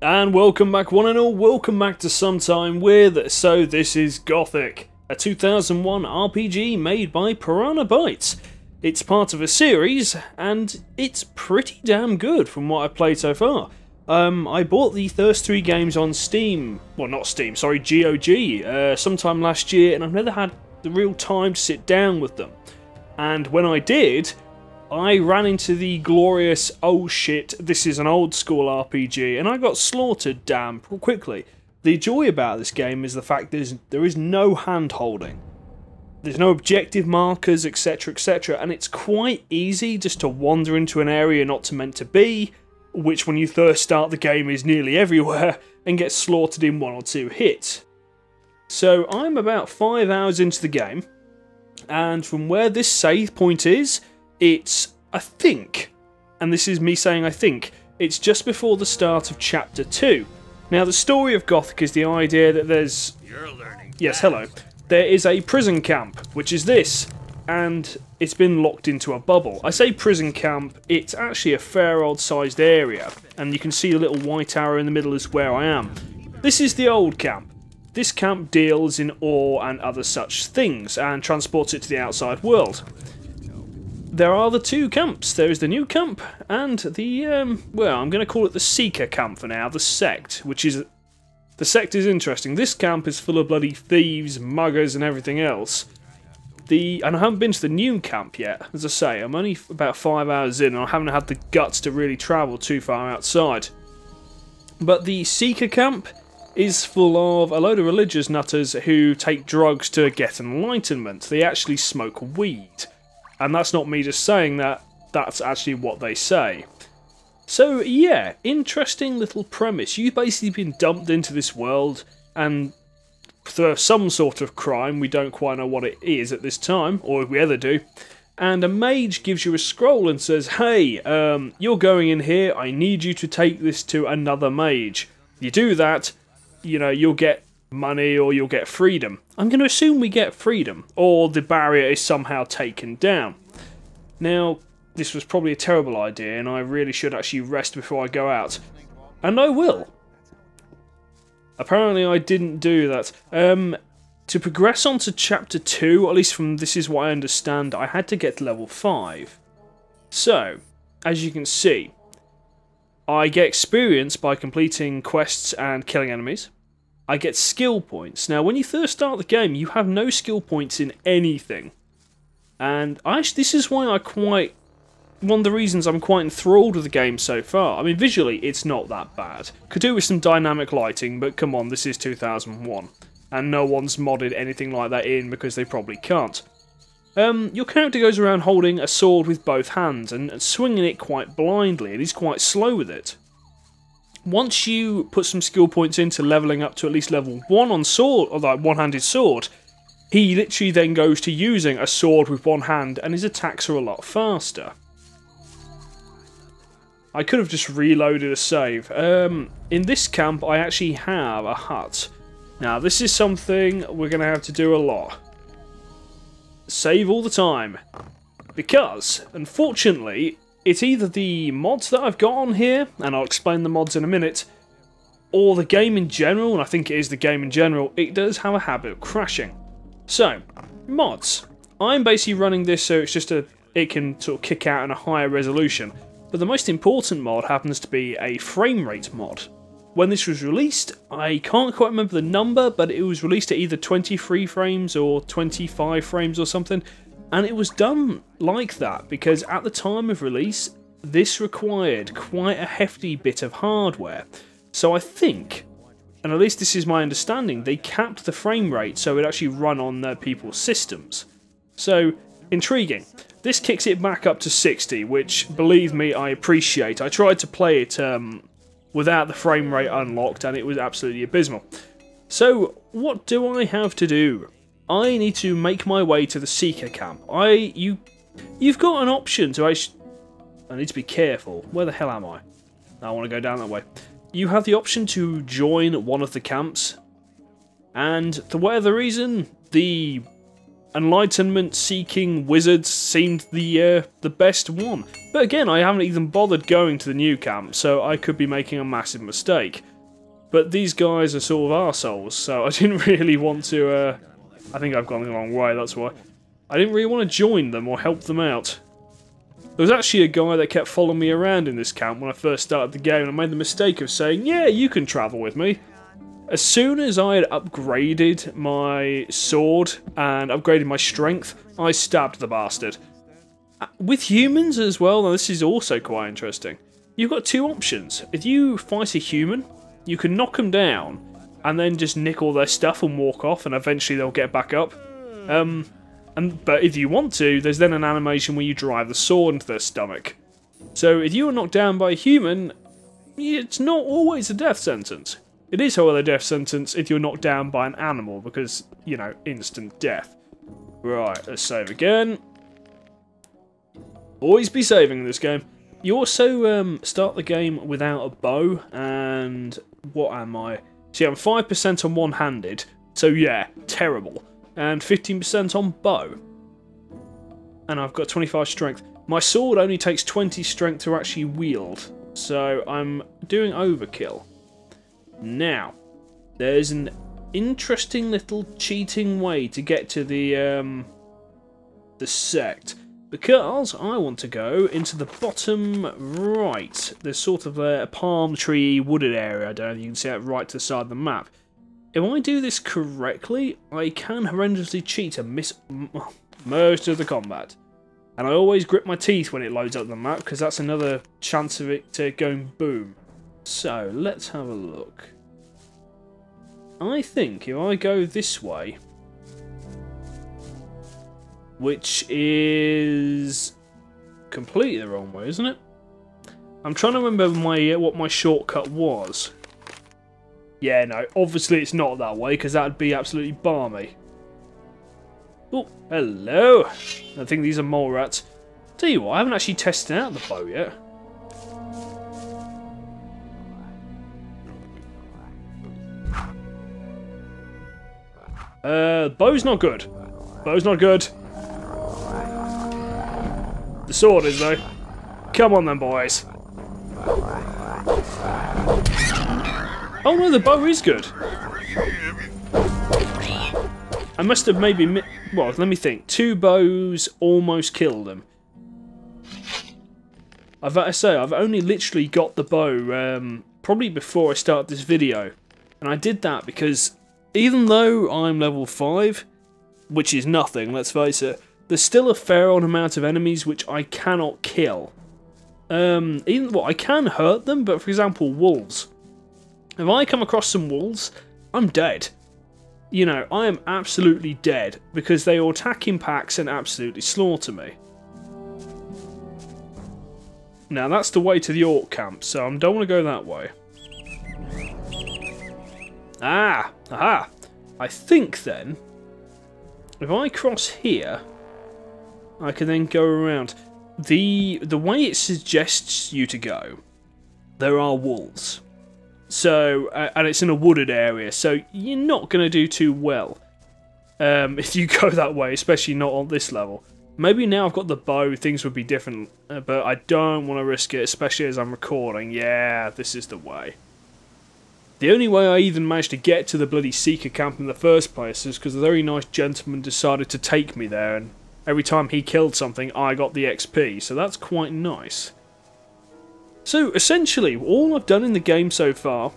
And welcome back one and all, welcome back to Sometime With. So this is Gothic, a 2001 RPG made by Piranha Bytes. It's part of a series, and it's pretty damn good from what I've played so far. I bought the first 3 games on Steam, well not Steam, sorry, GOG, sometime last year, and I've never had the real time to sit down with them. And when I did, I ran into the glorious, oh shit, this is an old school RPG, and I got slaughtered damn quickly. The joy about this game is the fact there is no hand holding. There's no objective markers, etc, etc, and it's quite easy just to wander into an area not meant to be, which when you first start the game is nearly everywhere, and get slaughtered in 1 or 2 hits. So I'm about 5 hours into the game, and from where this save point is, it's, I think, and this is me saying I think, it's just before the start of Chapter 2. Now the story of Gothic is the idea that there's... You're learning yes, hello. There is a prison camp, which is this, and it's been locked into a bubble. I say prison camp, it's actually a fair old sized area, and you can see the little white arrow in the middle is where I am. This is the old camp. This camp deals in ore and other such things, and transports it to the outside world. There are the 2 camps. There is the new camp and the, well, I'm going to call it the Seeker camp for now, the sect, which is... The sect is interesting. This camp is full of bloody thieves, muggers and everything else. And I haven't been to the new camp yet, as I say. I'm only about 5 hours in and I haven't had the guts to really travel too far outside. But the Seeker camp is full of a load of religious nutters who take drugs to get enlightenment. They actually smoke weed. And that's not me just saying that, that's actually what they say. So yeah, interesting little premise. You've basically been dumped into this world, and for some sort of crime, we don't quite know what it is at this time, or if we ever do, and a mage gives you a scroll and says, hey, you're going in here, I need you to take this to another mage. You do that, you know, you'll get money or you'll get freedom. I'm going to assume we get freedom, or the barrier is somehow taken down. Now, this was probably a terrible idea, and I really should actually rest before I go out. And I will. Apparently I didn't do that. To progress on to Chapter 2, at least from this is what I understand, I had to get to level 5. So, as you can see, I get experience by completing quests and killing enemies. I get skill points. Now, when you first start the game, you have no skill points in anything. And this is why one of the reasons I'm quite enthralled with the game so far. I mean, visually, it's not that bad. Could do with some dynamic lighting, but come on, this is 2001. And no one's modded anything like that in because they probably can't. Your character goes around holding a sword with both hands and swinging it quite blindly, and he's quite slow with it. Once you put some skill points into leveling up to at least level 1 on sword, or like one-handed sword, he literally then goes to using a sword with one hand and his attacks are a lot faster. I could have just reloaded a save. In this camp I actually have a hut. Now this is something we're going to have to do a lot. Save all the time. Because, unfortunately, it's either the mods that I've got on here, and I'll explain the mods in a minute, or the game in general, and I think it is the game in general, it does have a habit of crashing. So, mods. I'm basically running this so it's just it can sort of kick out in a higher resolution, but the most important mod happens to be a frame rate mod. When this was released, I can't quite remember the number, but it was released at either 23 frames or 25 frames or something. And it was done like that because at the time of release, this required quite a hefty bit of hardware. So I think, and at least this is my understanding, they capped the frame rate so it actually run on people's systems. So, intriguing. This kicks it back up to 60, which, believe me, I appreciate. I tried to play it without the frame rate unlocked and it was absolutely abysmal. So, what do I have to do? I need to make my way to the Seeker camp. You've got an option to I need to be careful. Where the hell am I? I want to go down that way. You have the option to join one of the camps, and for whatever reason, the enlightenment-seeking wizards seemed the best one. But again, I haven't even bothered going to the new camp, so I could be making a massive mistake. But these guys are sort of arseholes, so I didn't really want to... I think I've gone the wrong way, that's why. I didn't really want to join them or help them out. There was actually a guy that kept following me around in this camp when I first started the game, and I made the mistake of saying, yeah, you can travel with me. As soon as I had upgraded my sword and upgraded my strength, I stabbed the bastard. With humans as well, now this is also quite interesting. You've got two options. If you fight a human, you can knock them down and then just nick all their stuff and walk off, and eventually they'll get back up. But if you want to, there's then an animation where you drive the sword into their stomach. So if you are knocked down by a human, it's not always a death sentence. It is, however, a death sentence if you're knocked down by an animal, because, you know, instant death. Right, let's save again. Always be saving in this game. You also start the game without a bow, and what am I? See, I'm 5% on one-handed, so yeah, terrible. And 15% on bow. And I've got 25 strength. My sword only takes 20 strength to actually wield, so I'm doing overkill. Now, there's an interesting little cheating way to get to the sect, because I want to go into the bottom right. There's sort of a palm tree wooded area. I don't know if you can see that right to the side of the map. If I do this correctly, I can horrendously cheat and miss most of the combat. And I always grip my teeth when it loads up the map, because that's another chance of it going boom. So, let's have a look. I think if I go this way, which is completely the wrong way, isn't it? I'm trying to remember what my shortcut was. Yeah, no, obviously it's not that way, because that would be absolutely balmy. Oh, hello. I think these are mole rats. Tell you what, I haven't actually tested out the bow yet. Bow's not good. Bow's not good. The sword is, though. Come on then, boys. Oh no, the bow is good. I must have maybe... well, let me think. 2 bows almost killed him. I've only literally got the bow probably before I started this video. And I did that because even though I'm level 5, which is nothing, let's face it, there's still a fair old amount of enemies which I cannot kill. I can hurt them, but for example, wolves. If I come across some wolves, I'm dead. You know, I am absolutely dead, because they will attack in packs and absolutely slaughter me. Now, that's the way to the orc camp, so I don't want to go that way. Ah! Aha! I think, then, if I cross here, I can then go around. The way it suggests you to go, there are wolves. So, and it's in a wooded area, so you're not going to do too well if you go that way, especially not on this level. Maybe now I've got the bow, things would be different, but I don't want to risk it, especially as I'm recording. Yeah, this is the way. The only way I even managed to get to the bloody Seeker camp in the first place is because a very nice gentleman decided to take me there, and every time he killed something, I got the XP, so that's quite nice. So, essentially, all I've done in the game so far,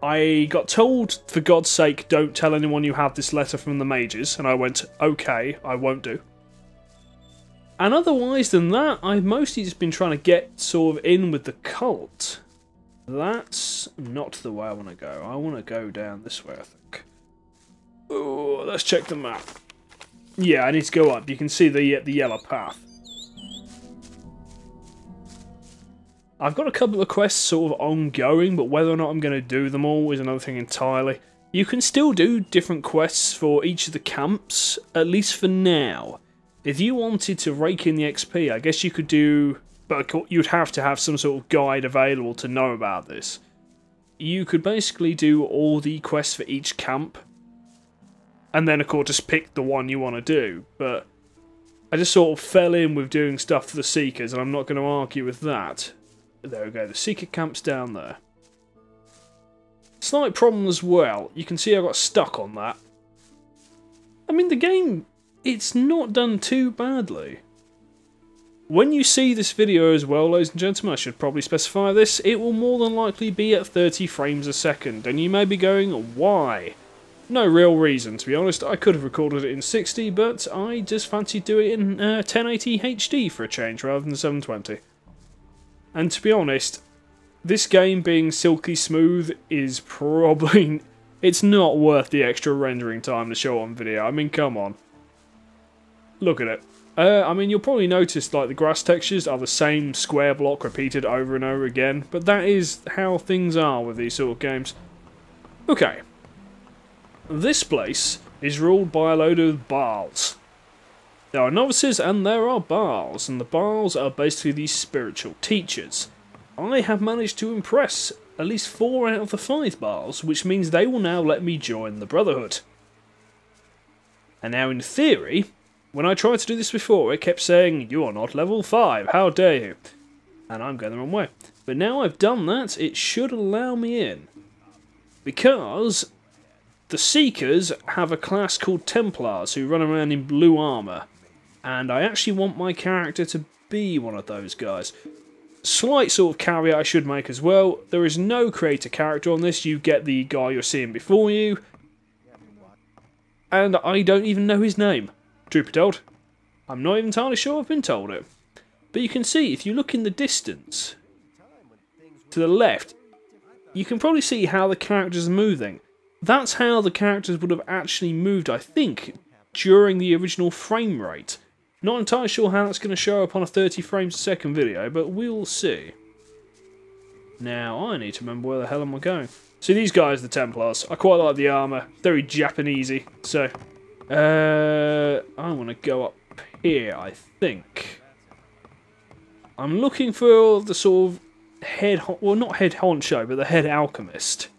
I got told, for God's sake, don't tell anyone you have this letter from the mages, and I went, okay, I won't do. And otherwise than that, I've mostly just been trying to get sort of in with the cult. That's not the way I want to go. I want to go down this way, I think. Oh, let's check the map. Yeah, I need to go up. You can see the yellow path. I've got a couple of quests sort of ongoing, but whether or not I'm going to do them all is another thing entirely. You can still do different quests for each of the camps, at least for now. If you wanted to rake in the XP, I guess you could do... but you'd have to have some sort of guide available to know about this. You could basically do all the quests for each camp, and then of course just pick the one you want to do. But I just sort of fell in with doing stuff for the Seekers, and I'm not going to argue with that. There we go, the Seeker camp's down there. Slight problem as well, you can see I got stuck on that. I mean, the game, it's not done too badly. When you see this video as well, ladies and gentlemen, I should probably specify this, it will more than likely be at 30 frames a second, and you may be going, why? No real reason, to be honest. I could have recorded it in 60, but I just fancied doing it in 1080 HD for a change, rather than 720. And to be honest, this game being silky smooth is probably... it's not worth the extra rendering time to show on video. I mean, come on. Look at it. I mean, you'll probably notice like the grass textures are the same square block repeated over and over again, but that is how things are with these sort of games. Okay. This place is ruled by a load of Baals. There are novices and there are Baals, and the Baals are basically these spiritual teachers. I have managed to impress at least 4 out of the 5 Baals, which means they will now let me join the Brotherhood. And now in theory, when I tried to do this before, it kept saying, "You are not level 5, how dare you?" And I'm going the wrong way. But now I've done that, it should allow me in. Because the Seekers have a class called Templars who run around in blue armour. And I actually want my character to be one of those guys. Slight sort of caveat I should make as well, there is no creator character on this, you get the guy you're seeing before you. And I don't even know his name. Truth be told, I'm not even entirely sure I've been told it. But you can see, if you look in the distance, to the left, you can probably see how the characters are moving. That's how the characters would have actually moved, I think, during the original frame rate. Not entirely sure how that's going to show up on a 30 frames a second video, but we'll see. Now, I need to remember where the hell am I going. See, these guys are the Templars. I quite like the armour. Very Japanesey. So, I want to go up here, I think. I'm looking for the sort of head... well, not head honcho, but the head alchemist.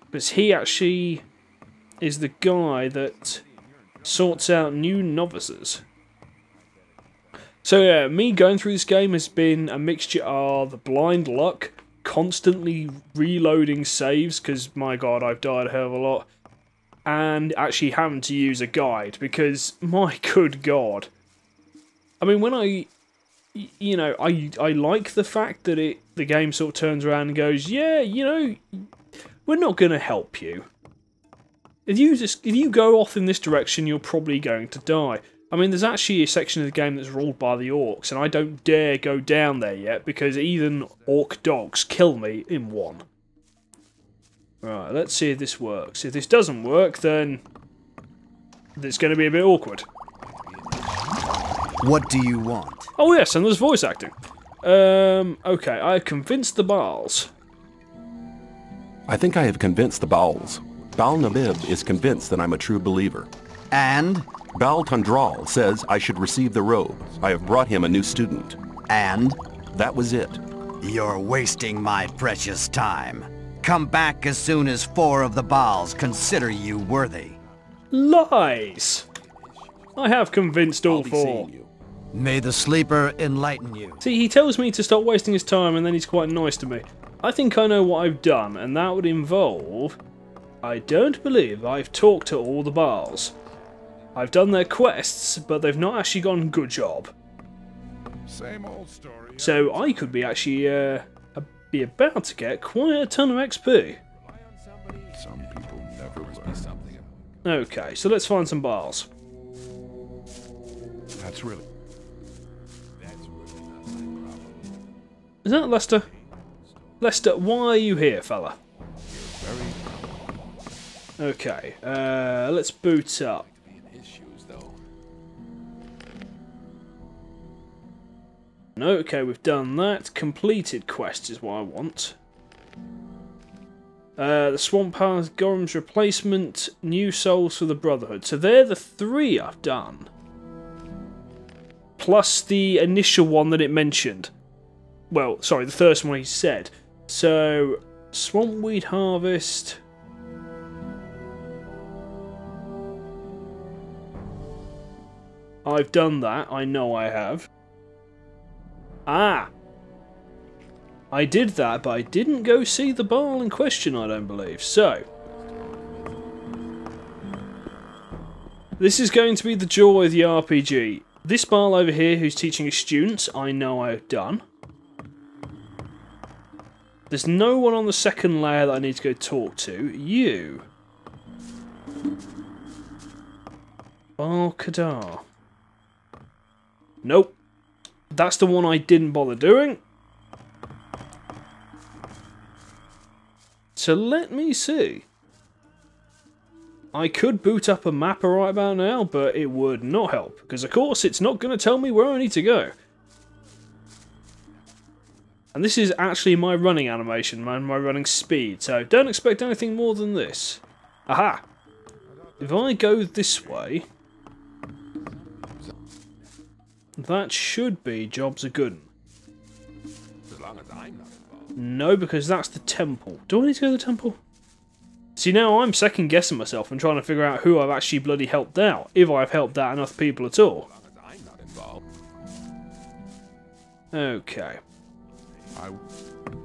Because he actually is the guy that sorts out new novices. So yeah, me going through this game has been a mixture of blind luck, constantly reloading saves, because my god, I've died a hell of a lot, and actually having to use a guide, because my good god. I mean, when I like the fact that the game sort of turns around and goes, yeah, you know, we're not going to help you. If you go off in this direction, you're probably going to die. I mean, there's actually a section of the game that's ruled by the orcs, and I don't dare go down there yet, because even orc dogs kill me in one. Right, let's see if this works. If this doesn't work, then it's going to be a bit awkward. What do you want? Oh yes, and there's voice acting. Okay, I convinced the Baals. I think I have convinced the Baals. Baal Nabib is convinced that I'm a true believer. And? Baal Tundral says I should receive the robe. I have brought him a new student. And? That was it. You're wasting my precious time. Come back as soon as 4 of the Baals consider you worthy. Lies! I have convinced all 4. May the sleeper enlighten you. See, he tells me to stop wasting his time, and then he's quite nice to me. I think I know what I've done, and that would involve... I don't believe I've talked to all the Baals. I've done their quests, but they've not actually gone good job. Same old story. So I could be actually be about to get quite a ton of XP. Some people never learn something. Okay, so let's find some Baals. That's really Is that Lester? Lester, why are you here, fella? Okay, let's boot up. No, okay, we've done that. Completed quest is what I want. The Swamp Pass, Gorham's Replacement, New Souls for the Brotherhood. So they're the 3 I've done. Plus the initial one that it mentioned. Well, sorry, the first one he said. So, Swampweed Harvest. I've done that. I know I have. Ah! I did that, but I didn't go see the Baal in question, I don't believe. So, this is going to be the joy of the RPG. This Baal over here who's teaching his students, I know I've done. There's no one on the second layer that I need to go talk to. You. Baal Kadar. Nope. That's the one I didn't bother doing. So let me see. I could boot up a map right about now, but it would not help. Because of course it's not going to tell me where I need to go. And this is actually my running animation, my running speed. So don't expect anything more than this. Aha! If I go this way... that should be jobs are good. As long as I'm not involved. No, because that's the temple. Do I need to go to the temple? See, now I'm second guessing myself and trying to figure out who I've actually bloody helped out. If I've helped out enough people at all. As long as I'm not involved. Okay. I'm not listening to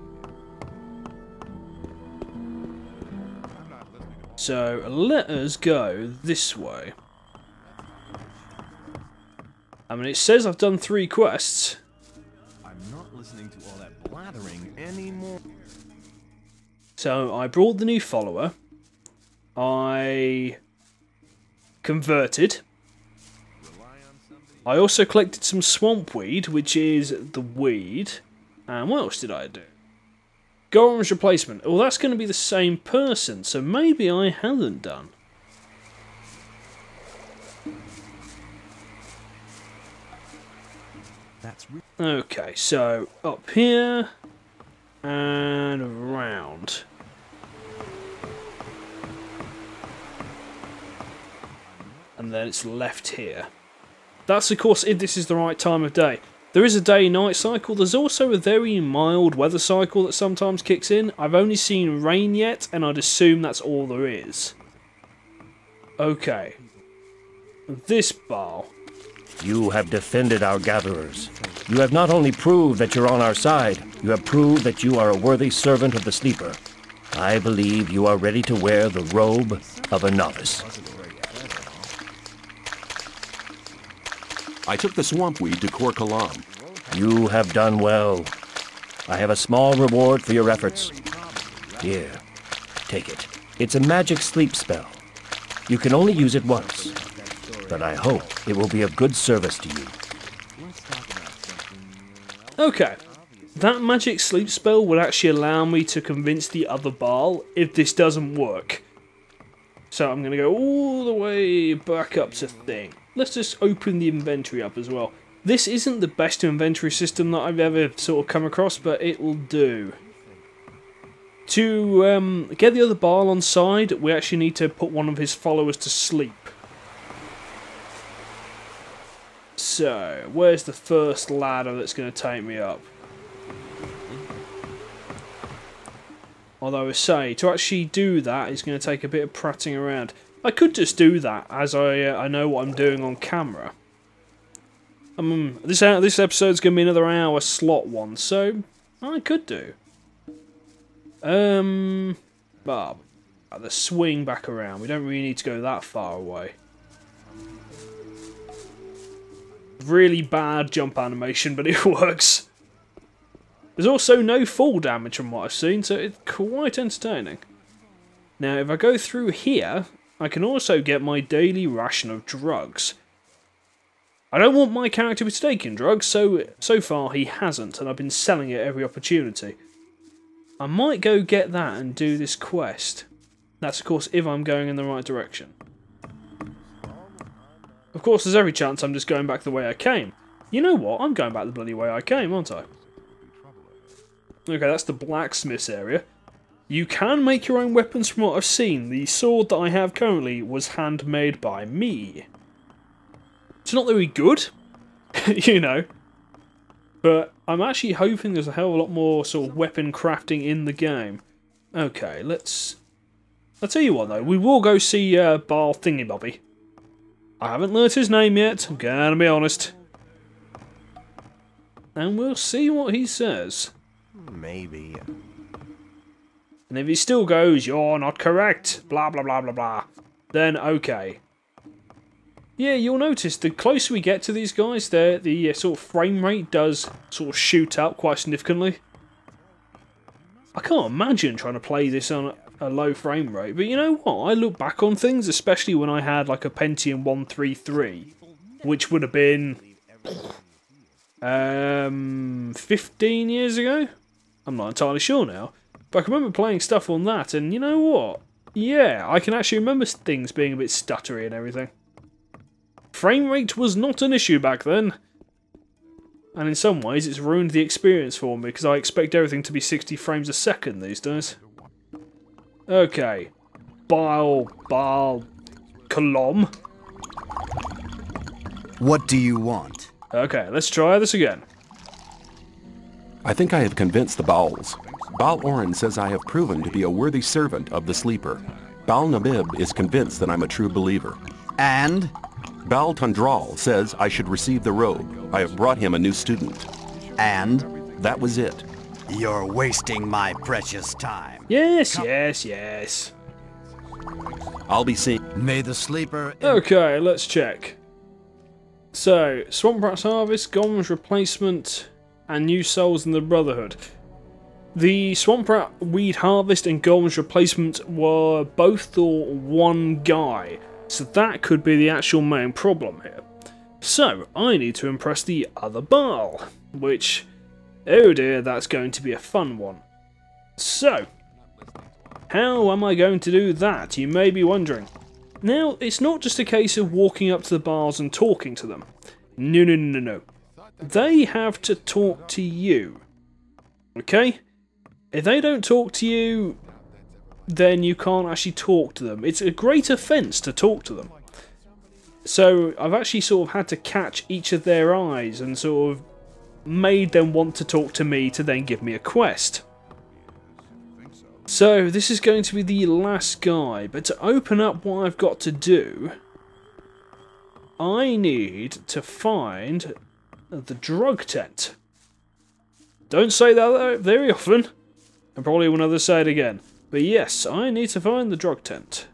all. So, let us go this way. I mean, it says I've done 3 quests. I'm not listening to all that blathering anymore. So, I brought the new follower. I converted. I also collected some swamp weed, which is the weed. And what else did I do? Goron's replacement. Well, that's going to be the same person, so maybe I haven't done. Okay, so up here and around. And then it's left here. That's of course if this is the right time of day. There is a day-night cycle. There's also a very mild weather cycle that sometimes kicks in. I've only seen rain yet, and I'd assume that's all there is. Okay. This Baal. You have defended our gatherers. You have not only proved that you're on our side, you have proved that you are a worthy servant of the Sleeper. I believe you are ready to wear the robe of a novice. I took the swamp weed to Kor Kalam. You have done well. I have a small reward for your efforts. Here, take it. It's a magic sleep spell. You can only use it once, but I hope it will be of good service to you. Okay, that magic sleep spell would actually allow me to convince the other Baal if this doesn't work. So I'm going to go all the way back up to thing. Let's just open the inventory up as well. This isn't the best inventory system that I've ever sort of come across, but it will do. To get the other Baal on side, we actually need to put one of his followers to sleep. So, where's the first ladder that's going to take me up? Although I say, to actually do that is going to take a bit of prattling around. I could just do that, as I know what I'm doing on camera. This episode's going to be another hour slot one, so I could do. The swing back around. We don't really need to go that far away. Really bad jump animation, but it works. There's also no fall damage from what I've seen, so it's quite entertaining. Now, if I go through here, I can also get my daily ration of drugs. I don't want my character to be taking drugs, so far he hasn't, and I've been selling it every opportunity. I might go get that and do this quest. That's of course if I'm going in the right direction. Of course, there's every chance I'm just going back the way I came. You know what? I'm going back the bloody way I came, aren't I? Okay, that's the blacksmith's area. You can make your own weapons from what I've seen. The sword that I have currently was handmade by me. It's not very good, you know. But I'm actually hoping there's a hell of a lot more sort of weapon crafting in the game. Okay, I'll tell you what though, we will go see Baal Thingy Bobby. I haven't learnt his name yet, I'm gonna be honest. And we'll see what he says. Maybe. And if he still goes, "You're not correct," blah blah blah blah blah, then okay. Yeah, you'll notice the closer we get to these guys, the sort of frame rate does sort of shoot up quite significantly. I can't imagine trying to play this on a low frame rate, but you know what? I look back on things, especially when I had like a Pentium 133, which would have been 15 years ago? I'm not entirely sure now. But I can remember playing stuff on that, and you know what? Yeah, I can actually remember things being a bit stuttery and everything. Frame rate was not an issue back then. And in some ways, it's ruined the experience for me, because I expect everything to be 60 frames a second these days. Okay. Kolom. What do you want? Okay, let's try this again. I think I have convinced the Bowls. Baal Oren says I have proven to be a worthy servant of the Sleeper. Baal Nabib is convinced that I'm a true believer. And? Baal Tundral says I should receive the robe. I have brought him a new student. And? That was it. You're wasting my precious time. Yes, yes, yes. I'll be seeing... May the Sleeper... Okay, let's check. So, Swamp Rat's Harvest, Gom's Replacement, and New Souls in the Brotherhood. The Swamp Rat Weed Harvest and Gom's Replacement were both one guy, so that could be the actual main problem here. So, I need to impress the other Baal, which, oh dear, that's going to be a fun one. So, how am I going to do that, you may be wondering. Now, it's not just a case of walking up to the Baals and talking to them. No, no, no, no, no. They have to talk to you. Okay? If they don't talk to you, then you can't actually talk to them. It's a great offence to talk to them. So I've actually sort of had to catch each of their eyes and sort of made them want to talk to me to then give me a quest. So this is going to be the last guy, but to open up what I've got to do, I need to find the drug tent. Don't say that very often. I probably will never say it again. But yes, I need to find the drug tent.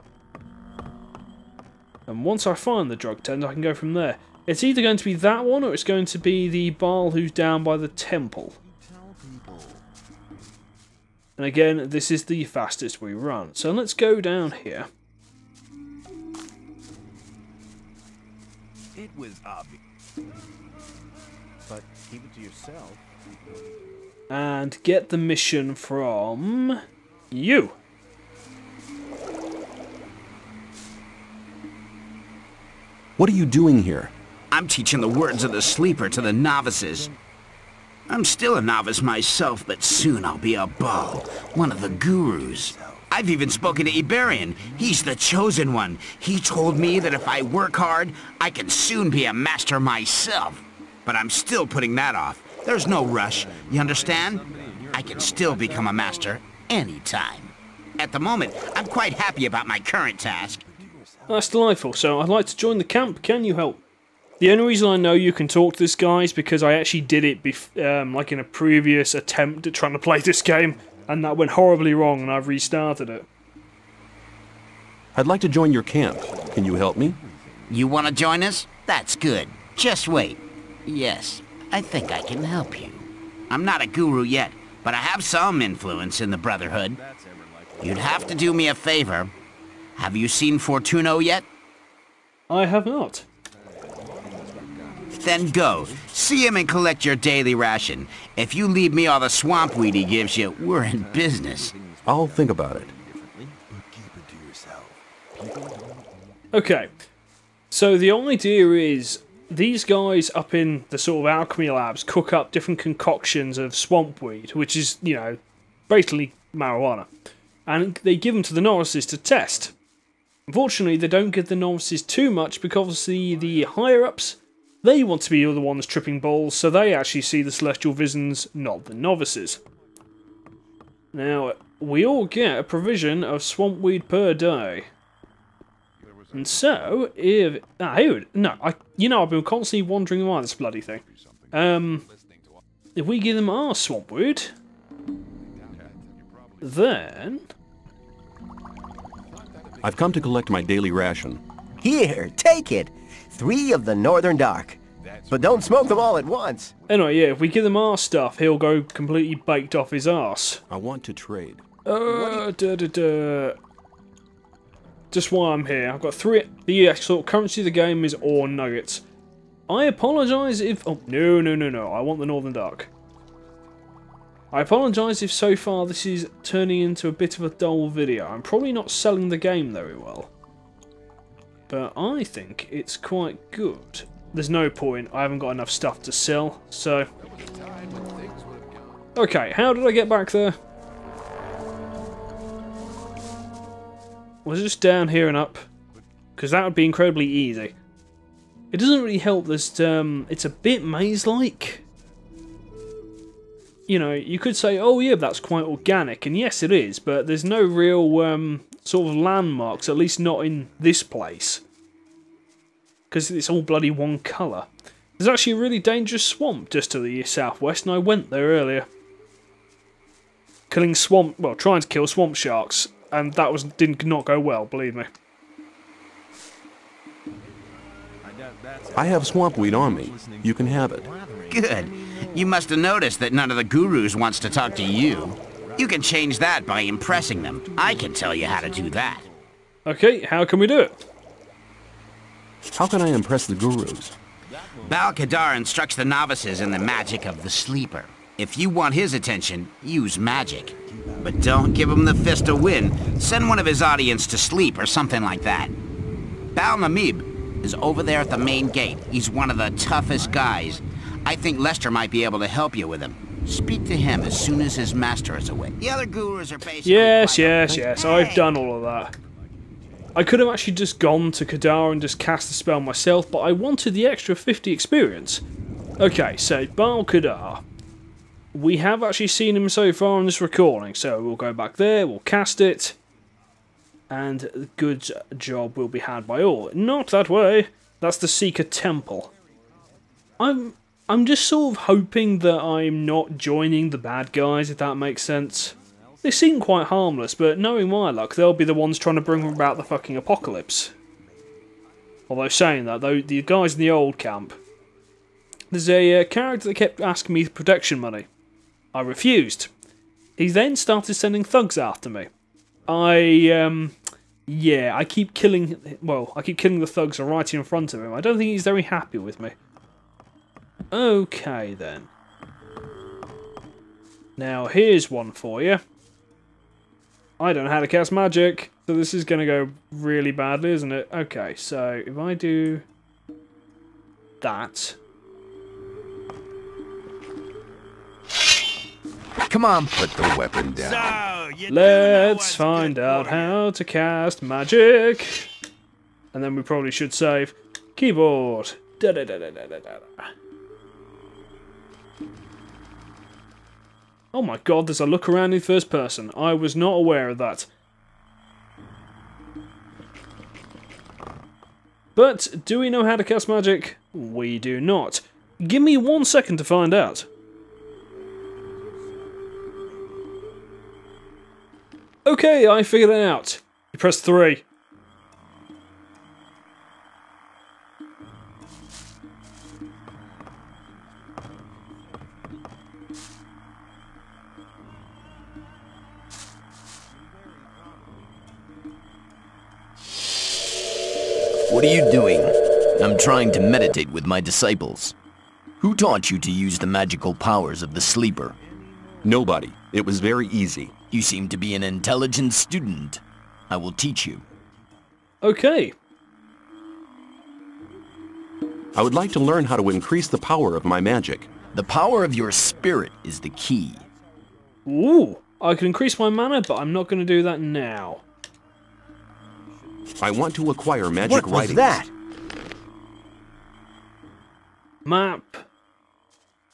And once I find the drug tent, I can go from there. It's either going to be that one, or it's going to be the Baal who's down by the temple. And again, this is the fastest we run. So let's go down here. It was obvious. But keep it to yourself. And get the mission from you. What are you doing here? I'm teaching the words of the Sleeper to the novices. I'm still a novice myself, but soon I'll be a Baal, one of the gurus. I've even spoken to Iberian. He's the chosen one. He told me that if I work hard, I can soon be a master myself. But I'm still putting that off. There's no rush, you understand? I can still become a master anytime. At the moment, I'm quite happy about my current task. That's delightful. So I'd like to join the camp. Can you help? The only reason I know you can talk to this guy is because I actually did it like in a previous attempt at trying to play this game, and that went horribly wrong, and I've restarted it. I'd like to join your camp. Can you help me? You want to join us? That's good. Just wait. Yes, I think I can help you. I'm not a guru yet, but I have some influence in the Brotherhood. You'd have to do me a favor. Have you seen Fortuno yet? I have not. Then go. See him and collect your daily ration. If you leave me all the swamp weed he gives you, we're in business. I'll think about it. Okay. So the idea is these guys up in the sort of alchemy labs cook up different concoctions of swamp weed, which is, you know, basically marijuana. And they give them to the novices to test. Unfortunately, they don't give the novices too much because the higher-ups, they want to be the ones tripping balls, so they actually see the celestial visions, not the novices. Now, we all get a provision of swamp weed per day. And so, if... I've been constantly wandering around this bloody thing. If we give them our swampwood, then... I've come to collect my daily ration. Here, take it. 3 of the Northern Dark. But don't smoke them all at once. Anyway, yeah, if we give him our stuff, he'll go completely baked off his arse. I want to trade. Just while I'm here, I've got 3... The actual currency of the game is ore nuggets. I apologise if... Oh, no. I want the Northern Dark. I apologise if so far this is turning into a bit of a dull video. I'm probably not selling the game very well. But I think it's quite good. There's no point. I haven't got enough stuff to sell, so... Okay, how did I get back there? Was it just down here and up? Because that would be incredibly easy. It doesn't really help that it's a bit maze-like. You know, you could say, oh yeah, that's quite organic, and yes it is, but there's no real sort of landmarks, at least not in this place. Because it's all bloody one colour. There's actually a really dangerous swamp just to the southwest, and I went there earlier. Trying to kill swamp sharks, and that did not go well, believe me. I have swampweed on me. You can have it. Good. You must have noticed that none of the gurus wants to talk to you. You can change that by impressing them. I can tell you how to do that. Okay, how can we do it? How can I impress the gurus? Bal-Kadar instructs the novices in the magic of the sleeper. If you want his attention, use magic. But don't give him the fist to win. Send one of his audience to sleep or something like that. Bal-Namib is over there at the main gate. He's one of the toughest guys. I think Lester might be able to help you with him. Speak to him as soon as his master is away. The other gurus are basically... Yes. I've done all of that. I could have actually just gone to Kadar and just cast the spell myself, but I wanted the extra 50 experience. Okay, so Bal-Kadar. We have actually seen him so far in this recording, so we'll go back there, we'll cast it, and a good job will be had by all. Not that way. That's the Seeker Temple. I'm just sort of hoping that I'm not joining the bad guys, if that makes sense. They seem quite harmless, but knowing my luck, they'll be the ones trying to bring about the fucking apocalypse. Although saying that, though, the guys in the old camp, there's a character that kept asking me protection money. I refused. He then started sending thugs after me. I keep killing the thugs right in front of him. I don't think he's very happy with me. Okay, then. Now, here's one for you. I don't know how to cast magic, so this is going to go really badly, isn't it? Okay, so if I do that... Come on, put the weapon down. Let's find out how to cast magic. And then we probably should save. Keyboard. Oh my god, there's a look around in first person. I was not aware of that. But, do we know how to cast magic? We do not. Give me 1 second to find out. Okay, I figured it out. You press 3. What are you doing? I'm trying to meditate with my disciples. Who taught you to use the magical powers of the sleeper? Nobody. It was very easy. You seem to be an intelligent student. I will teach you. Okay. I would like to learn how to increase the power of my magic. The power of your spirit is the key. Ooh, I can increase my mana, but I'm not going to do that now. I want to acquire magic What was writings. that? Map.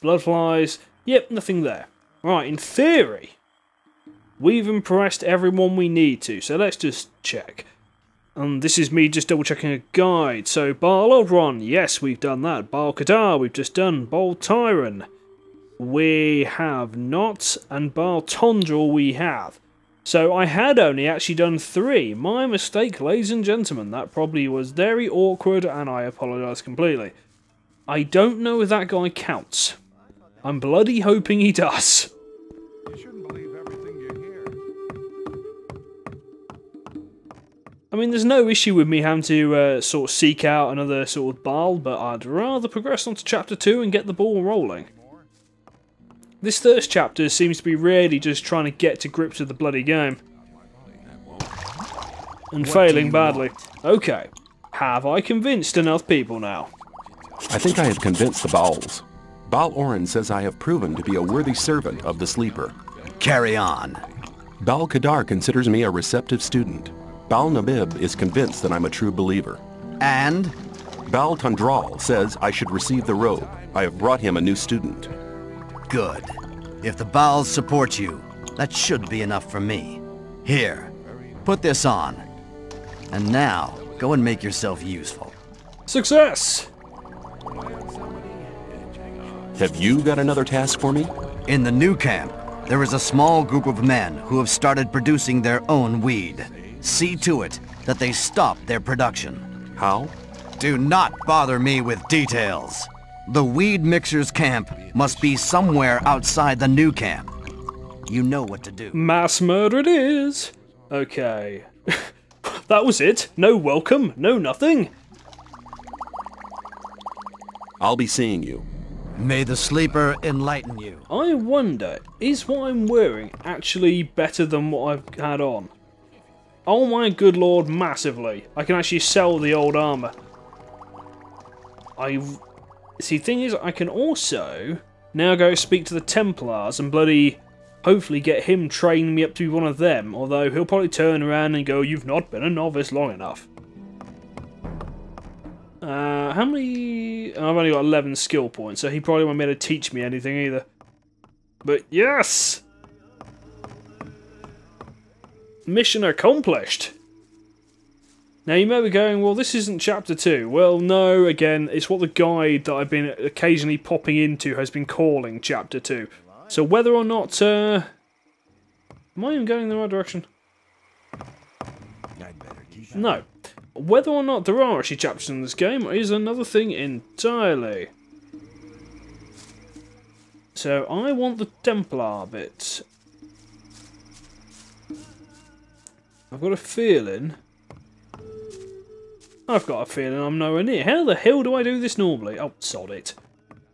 Bloodflies. Yep, nothing there. Right, in theory, we've impressed everyone we need to, so let's just check. And this is me just double checking a guide. So Baal Odron, yes, we've done that. Baal Kadar, we've just done. Baal Tyron, we have not. And Baal Tondril, we have. So I had only actually done 3. My mistake, ladies and gentlemen. That probably was very awkward, and I apologise completely. I don't know if that guy counts. I'm bloody hoping he does. You shouldn't believe everything you hear. I mean, there's no issue with me having to sort of seek out another sort of Baal, but I'd rather progress on to Chapter 2 and get the ball rolling. This first chapter seems to be really just trying to get to grips with the bloody game. And failing badly. Okay, have I convinced enough people now? I think I have convinced the Baals. Baal Oren says I have proven to be a worthy servant of the Sleeper. Carry on. Baal Kadar considers me a receptive student. Baal Nabib is convinced that I'm a true believer. And? Baal Tondral says I should receive the robe. I have brought him a new student. Good. If the Baals support you, that should be enough for me. Here, put this on. And now, go and make yourself useful. Success! Have you got another task for me? In the new camp, there is a small group of men who have started producing their own weed. See to it that they stop their production. How? Do not bother me with details. The weed mixers camp must be somewhere outside the new camp. You know what to do. Mass murder it is! Okay. That was it? No welcome? No nothing? I'll be seeing you. May the Sleeper enlighten you. I wonder, is what I'm wearing actually better than what I've had on? Oh my good lord, massively. I can actually sell the old armour. See, thing is, I can also now go speak to the Templars and bloody hopefully get him training me up to be one of them, although he'll probably turn around and go, "You've not been a novice long enough." How many? I've only got 11 skill points, so he probably won't be able to teach me anything either. But yes! Mission accomplished! Now you may be going, well, this isn't Chapter 2. Well, no, again, it's what the guide that I've been occasionally popping into has been calling Chapter 2. So whether or not, am I even going in the right direction? No. Whether or not there are actually chapters in this game is another thing entirely. So I want the Templar bit. I've got a feeling I'm nowhere near. How the hell do I do this normally? Oh, sod it.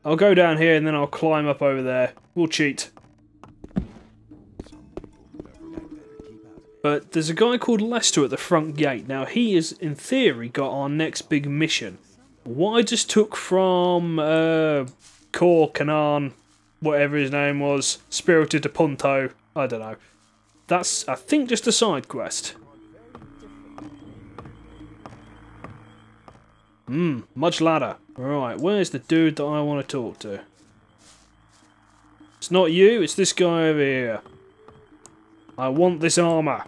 I'll go down here and then I'll climb up over there. We'll cheat. But there's a guy called Lester at the front gate. Now, he has, in theory, got our next big mission. What I just took from Kor Kanan, whatever his name was, Spirited to Punto, I don't know. That's, I think, just a side quest. Much ladder. Right, where's the dude that I want to talk to? It's not you, it's this guy over here. I want this armor.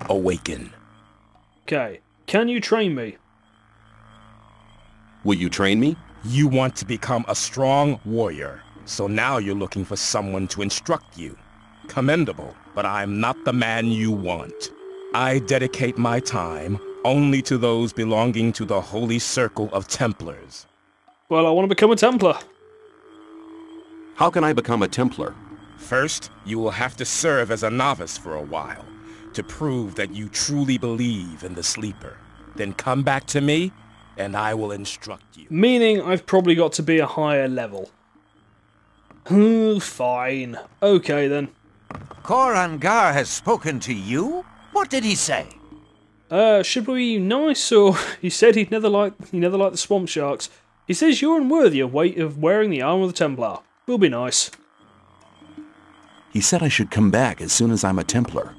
Awaken. Okay, can you train me? Will you train me? You want to become a strong warrior, so now you're looking for someone to instruct you. Commendable, but I'm not the man you want. I dedicate my time only to those belonging to the Holy Circle of Templars. Well, I want to become a Templar. How can I become a Templar? First, you will have to serve as a novice for a while, to prove that you truly believe in the Sleeper. Then come back to me, and I will instruct you. Meaning I've probably got to be a higher level. Fine. Okay then. Korangar has spoken to you? What did he say? Should we be nice, or he said he never liked the swamp sharks. He says you're unworthy of wearing the armor of the Templar. We'll be nice. He said I should come back as soon as I'm a Templar.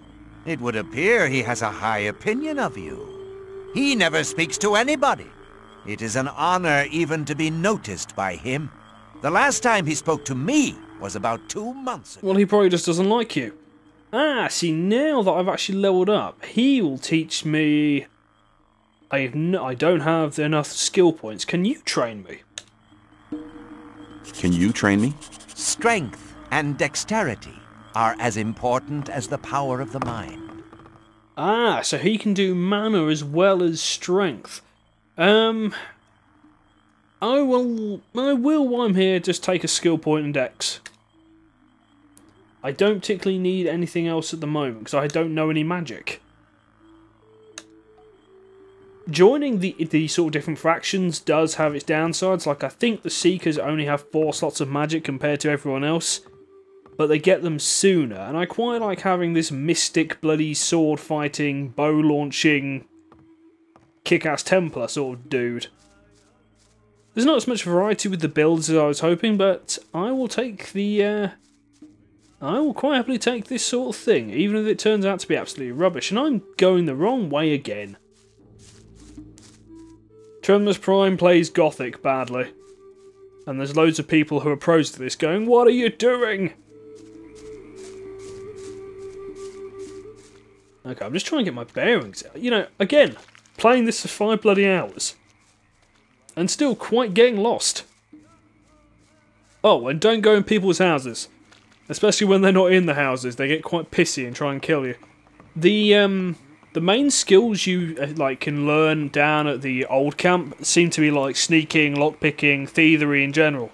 It would appear he has a high opinion of you. He never speaks to anybody. It is an honor even to be noticed by him. The last time he spoke to me was about 2 months ago. Well, he probably just doesn't like you. Ah, see, now that I've actually leveled up, he will teach me... I don't have enough skill points. Can you train me? Can you train me? Strength and dexterity are as important as the power of the mind. Ah, so he can do mana as well as strength. I will, while I'm here, just take a skill point and dex. I don't particularly need anything else at the moment, because I don't know any magic. Joining the sort of different factions does have its downsides. Like, I think the Seekers only have 4 slots of magic compared to everyone else, but they get them sooner, and I quite like having this mystic, bloody, sword-fighting, bow-launching, kick-ass Templar sort of dude. There's not as much variety with the builds as I was hoping, but I will take the... I will quite happily take this sort of thing, even if it turns out to be absolutely rubbish, and I'm going the wrong way again. TrevimusPrime plays Gothic badly, and there's loads of people who are pros to this going, "What are you doing?" Okay, I'm just trying to get my bearings. You know, again, playing this for 5 bloody hours, and still quite getting lost. Oh, and don't go in people's houses. Especially when they're not in the houses, they get quite pissy and try and kill you. The main skills you like can learn down at the old camp seem to be like sneaking, lockpicking, thievery in general.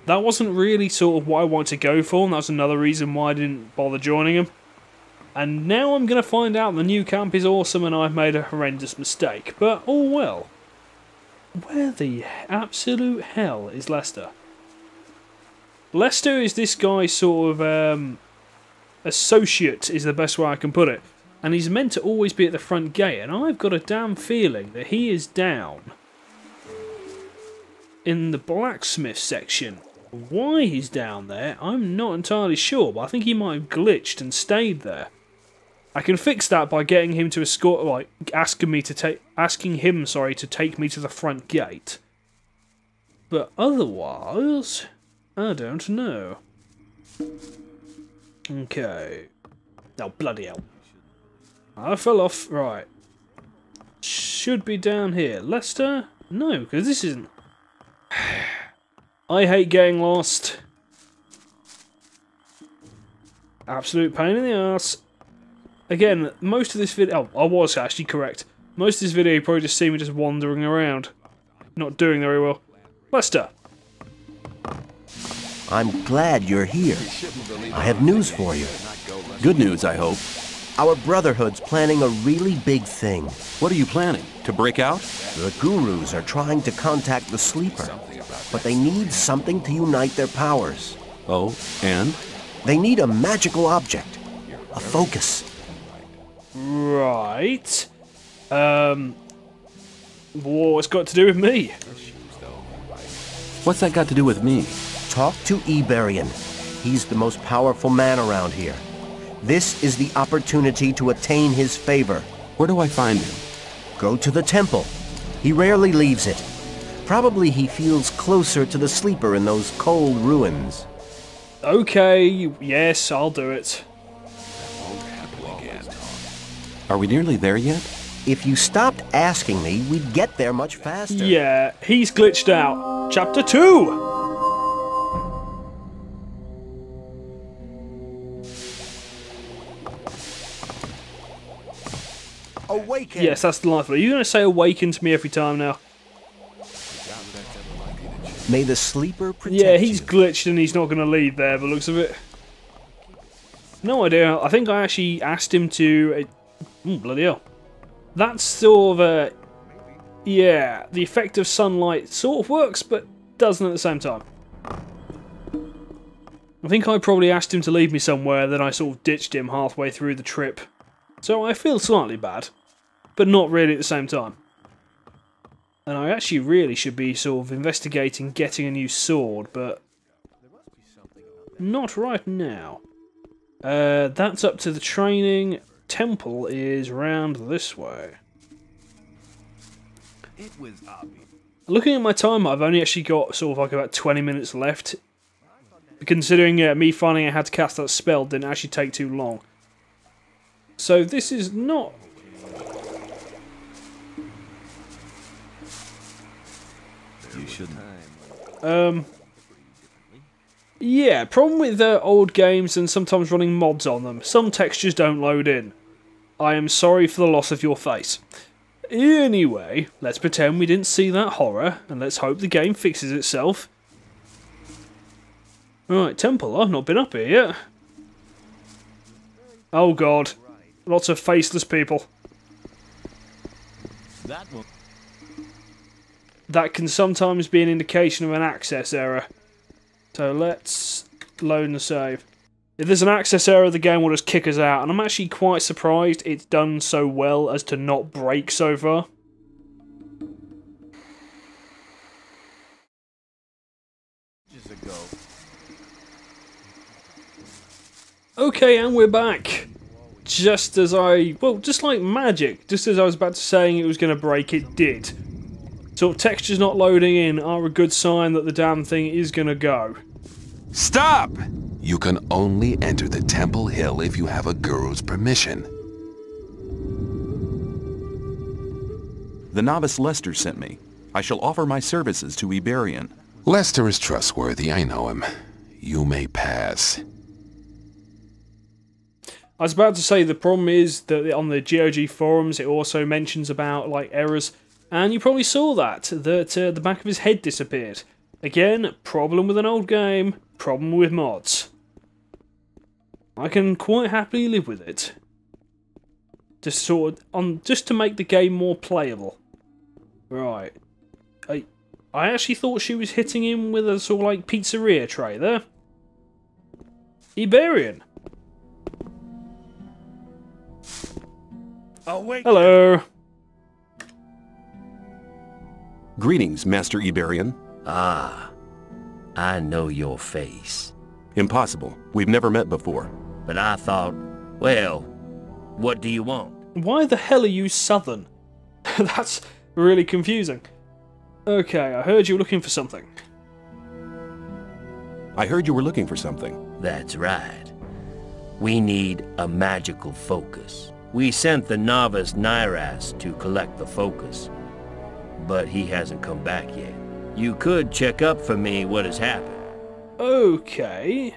That wasn't really sort of what I wanted to go for, and that's another reason why I didn't bother joining them. And now I'm going to find out the new camp is awesome and I've made a horrendous mistake, but all well. Where the absolute hell is Lester? Lester is this guy's sort of associate, is the best way I can put it. And he's meant to always be at the front gate, and I've got a damn feeling that he is down in the blacksmith section. Why he's down there, I'm not entirely sure, but I think he might have glitched and stayed there. I can fix that by getting him to escort, like asking him to take me to the front gate. But otherwise, I don't know. Okay. Oh, bloody hell. I fell off. Right. Should be down here. Lester? No, because this isn't... I hate getting lost. Absolute pain in the ass. Again, most of this video... Oh, I was actually correct. Most of this video you probably just see me just wandering around. Not doing very well. Lester. I'm glad you're here. I have news for you. Good news, I hope. Our Brotherhood's planning a really big thing. What are you planning? To break out? The Gurus are trying to contact the Sleeper, but they need something to unite their powers. Oh, and? They need a magical object. A focus. Right. What's got to do with me? What's that got to do with me? Talk to Iberian. He's the most powerful man around here. This is the opportunity to attain his favor. Where do I find him? Go to the temple. He rarely leaves it. Probably he feels closer to the Sleeper in those cold ruins. Okay, yes, I'll do it. Are we nearly there yet? If you stopped asking me, we'd get there much faster. Yeah, he's glitched out. Chapter 2! Awaken! Yes, that's delightful. Are you going to say awaken to me every time now? May the Sleeper protect Yeah, he's you. glitched and he's not going to lead there, but looks of it. No idea. I think I actually asked him to... bloody hell. That's sort of a... Yeah, the effect of sunlight sort of works, but doesn't at the same time. I think I probably asked him to lead me somewhere, then I sort of ditched him halfway through the trip. So I feel slightly bad, but not really at the same time. And I actually really should be sort of investigating getting a new sword, but not right now. That's up to the training. Temple is round this way. Looking at my time, I've only actually got sort of like about 20 minutes left. Considering me finding I had to cast that spell didn't actually take too long. So this is not... You shouldn't. Yeah, problem with old games and sometimes running mods on them. Some textures don't load in. I am sorry for the loss of your face. Anyway, let's pretend we didn't see that horror, and let's hope the game fixes itself. Right, temple, I've not been up here yet. Oh god, lots of faceless people. That can sometimes be an indication of an access error. So let's load and save. If there's an access error, the game will just kick us out, and I'm actually quite surprised it's done so well as to not break so far. Okay, and we're back. Just as just like magic, just as I was about to saying it was going to break, it did. Sort of textures not loading in are a good sign that the damn thing is going to go. Stop! You can only enter the Temple Hill if you have a guru's permission. The novice Lester sent me. I shall offer my services to Iberian. Lester is trustworthy, I know him. You may pass. I was about to say the problem is that on the GOG forums it also mentions about like errors, and you probably saw that the back of his head disappeared. Again, problem with an old game, problem with mods. I can quite happily live with it. Just just to make the game more playable. Right. I actually thought she was hitting him with a sort of like pizzeria tray there. Iberian. Oh, wait. Hello. Greetings, Master Iberian. Ah, I know your face. Impossible. We've never met before. But I thought, well, what do you want? Why the hell are you Southern? That's really confusing. Okay, I heard you were looking for something. I heard you were looking for something. That's right. We need a magical focus. We sent the novice Nyras to collect the focus, but he hasn't come back yet. You could check up for me what has happened. Okay.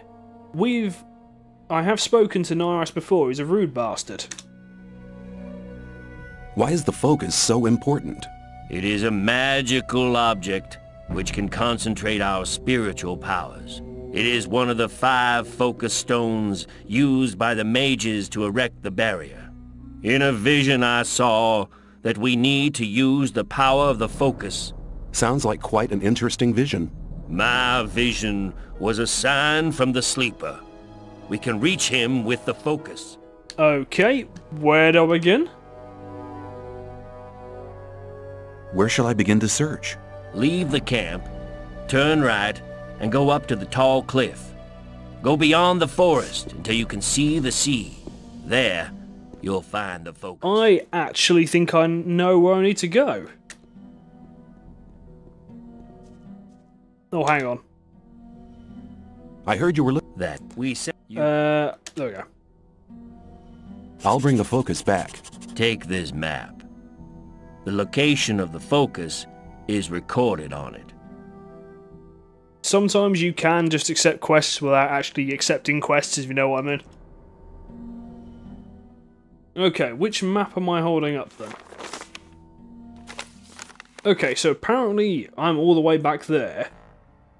I have spoken to Nyras before, he's a rude bastard. Why is the focus so important? It is a magical object which can concentrate our spiritual powers. It is one of the 5 focus stones used by the mages to erect the barrier. In a vision I saw that we need to use the power of the focus. Sounds like quite an interesting vision. My vision was a sign from the sleeper. We can reach him with the focus. Okay, where do I begin? Where shall I begin to search? Leave the camp, turn right, and go up to the tall cliff. Go beyond the forest until you can see the sea. There, you'll find the focus. I actually think I know where I need to go. Oh, hang on. I heard you were looking. That we sent you. There we go. I'll bring the focus back. Take this map. The location of the focus is recorded on it. Sometimes you can just accept quests without actually accepting quests, if you know what I mean. Okay, which map am I holding up then? Okay, so apparently I'm all the way back there.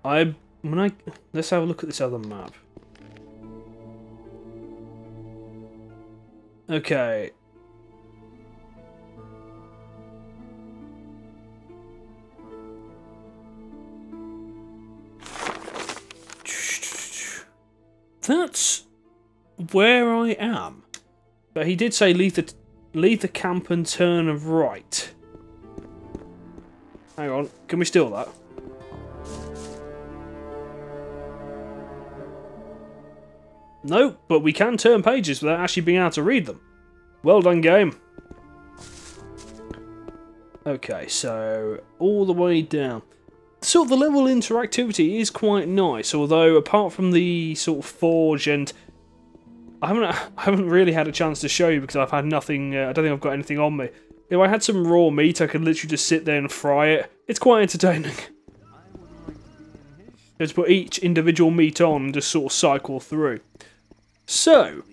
Let's have a look at this other map. Okay. That's where I am. But he did say leave the camp and turn right. Hang on, can we steal that? No, but we can turn pages without actually being able to read them. Well done, game. Okay, so all the way down. Sort of the level interactivity is quite nice, although apart from the sort of forge and I haven't really had a chance to show you because I've had nothing. I don't think I've got anything on me. If I had some raw meat, I could literally just sit there and fry it. It's quite entertaining. Just put each individual meat on and just sort of cycle through. So,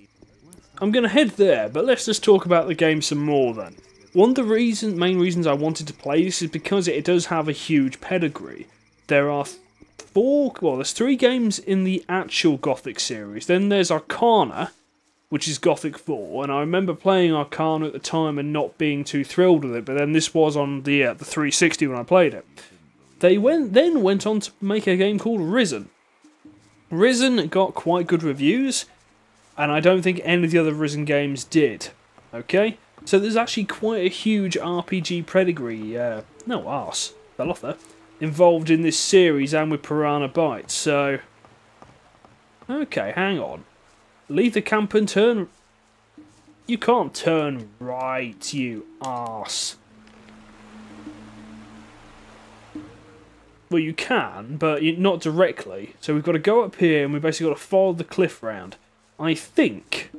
I'm going to head there, but let's just talk about the game some more then. One of the main reasons I wanted to play this is because it does have a huge pedigree. There are there's 3 games in the actual Gothic series. Then there's Arcana, which is Gothic 4, and I remember playing Arcana at the time and not being too thrilled with it, but then this was on the 360 when I played it. They then went on to make a game called Risen. Risen got quite good reviews, and I don't think any of the other Risen games did. Okay? So there's actually quite a huge RPG pedigree, no arse, fell off there, involved in this series and with Piranha Bytes, so... Okay, hang on. Leave the camp and turn... You can't turn right, you arse. Well, you can, but not directly. So we've got to go up here and we've basically got to follow the cliff round. I think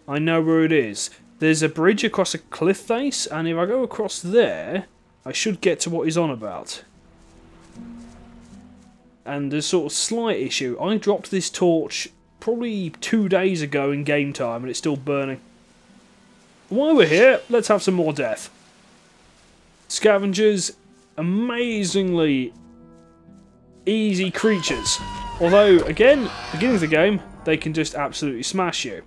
I know where it is. There's a bridge across a cliff face, and if I go across there, I should get to what he's on about. And there's sort of slight issue. I dropped this torch probably 2 days ago in game time, and it's still burning. While we're here, let's have some more death. Scavengers, amazingly easy creatures. Although, again, beginning of the game, they can just absolutely smash you.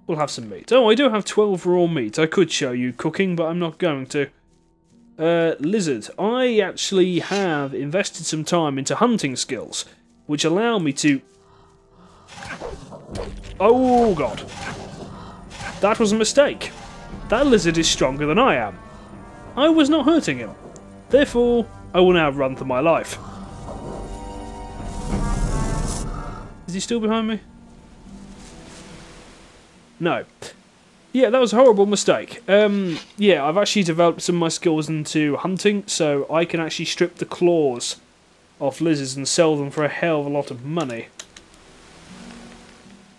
We'll have some meat. Oh, I do have 12 raw meat. I could show you cooking, but I'm not going to. Lizard. I actually have invested some time into hunting skills, which allow me to... Oh, God. That was a mistake. That lizard is stronger than I am. I was not hurting him. Therefore, I will now run for my life. Is he still behind me? No. Yeah, that was a horrible mistake. Yeah, I've actually developed some of my skills into hunting, so I can actually strip the claws off lizards and sell them for a hell of a lot of money.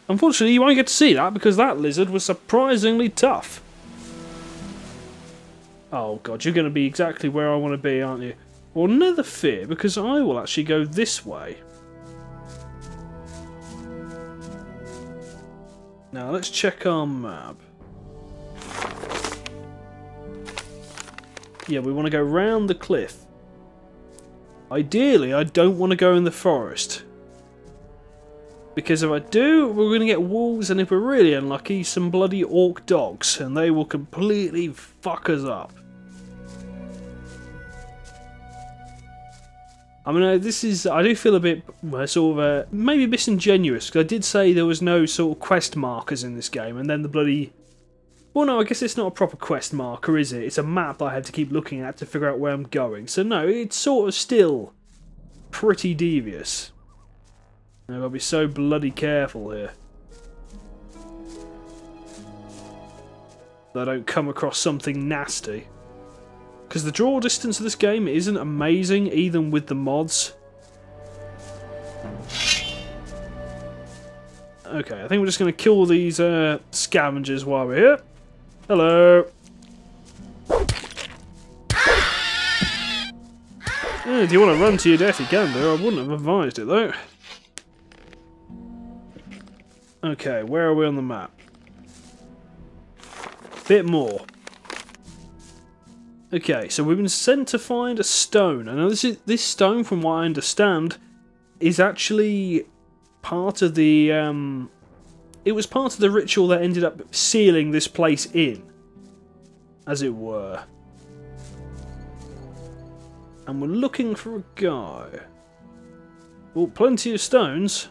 Unfortunately, you won't get to see that because that lizard was surprisingly tough. Oh god, you're going to be exactly where I want to be, aren't you? Well, never fear, because I will actually go this way. Now, let's check our map. Yeah, we want to go round the cliff. Ideally, I don't want to go in the forest. Because if I do, we're going to get wolves, and if we're really unlucky, some bloody orc dogs, and they will completely fuck us up. I mean, I do feel a bit sort of maybe disingenuous, because I did say there was no sort of quest markers in this game, and then the bloody... Well, no, I guess it's not a proper quest marker, is it? It's a map I have to keep looking at to figure out where I'm going. So no, it's sort of still pretty devious. I've got to be so bloody careful here that I don't come across something nasty. Because the draw distance of this game isn't amazing, even with the mods. Okay, I think we're just going to kill these scavengers while we're here. Hello! If you want to run to your death, you can do. I wouldn't have advised it, though. Okay, where are we on the map? Bit more. Okay, so we've been sent to find a stone. I know this stone, from what I understand, is actually part of the... it was part of the ritual that ended up sealing this place in, as it were. And we're looking for a guy. Well, plenty of stones.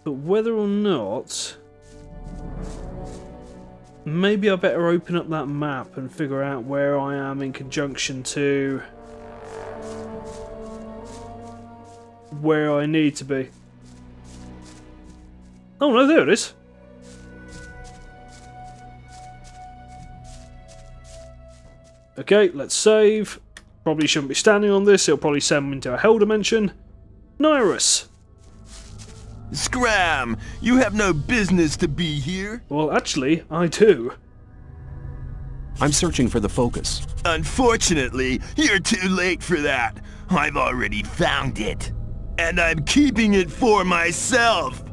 But whether or not... Maybe I better open up that map and figure out where I am in conjunction to where I need to be. Oh no, there it is. Okay, let's save. Probably shouldn't be standing on this, it'll probably send me into a hell dimension. Nyrus! Scram! You have no business to be here. Well, actually, I do. I'm searching for the focus. Unfortunately, you're too late for that. I've already found it. And I'm keeping it for myself.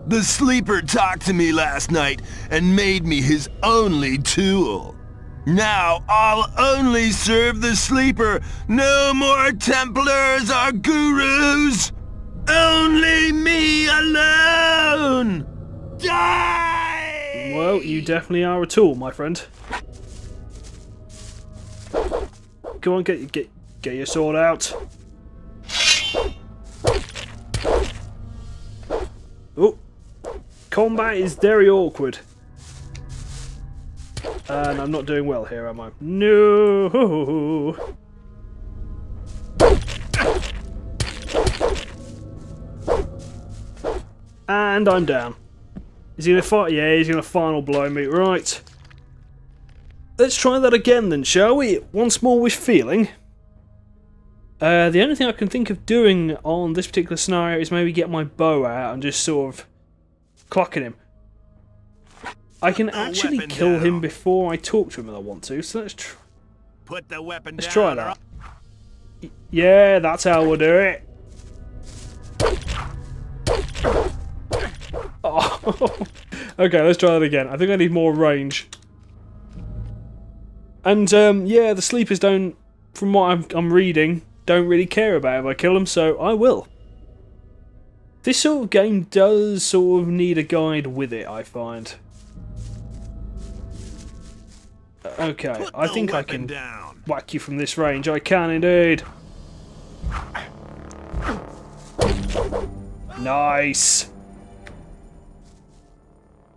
The Sleeper talked to me last night and made me his only tool. Now I'll only serve the Sleeper. No more Templars or Gurus. Only me alone! Die! Well, you definitely are a tool, my friend. Come on, get your sword out. Oh, combat is very awkward. And I'm not doing well here, am I? No! And I'm down. Is he gonna fight? Yeah, he's gonna final blow me. Right. Let's try that again then, shall we? Once more with feeling. The only thing I can think of doing on this particular scenario is maybe get my bow out and just sort of clocking him. I can actually kill him before I talk to him if I want to, so let's try that. Yeah, that's how we'll do it. Oh. Okay, let's try that again. I think I need more range. And yeah, the sleepers don't, from what I'm reading, don't really care about if I kill them, so I will. This sort of game does sort of need a guide with it, I find. Okay, I think I can whack you from this range. I can indeed. Nice.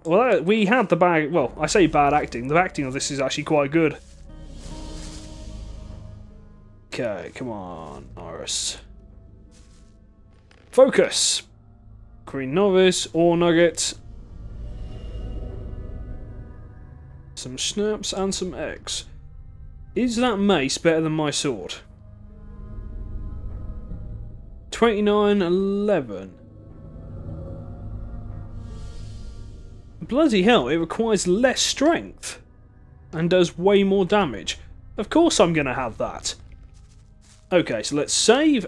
Well, we had the bad. Well, I say bad acting. The acting of this is actually quite good. Okay, come on, Norris. Focus. Green Novice, Ore Nugget. Some snaps and some eggs. Is that mace better than my sword? 2911. Bloody hell, it requires less strength and does way more damage. Of course I'm going to have that. Okay, so let's save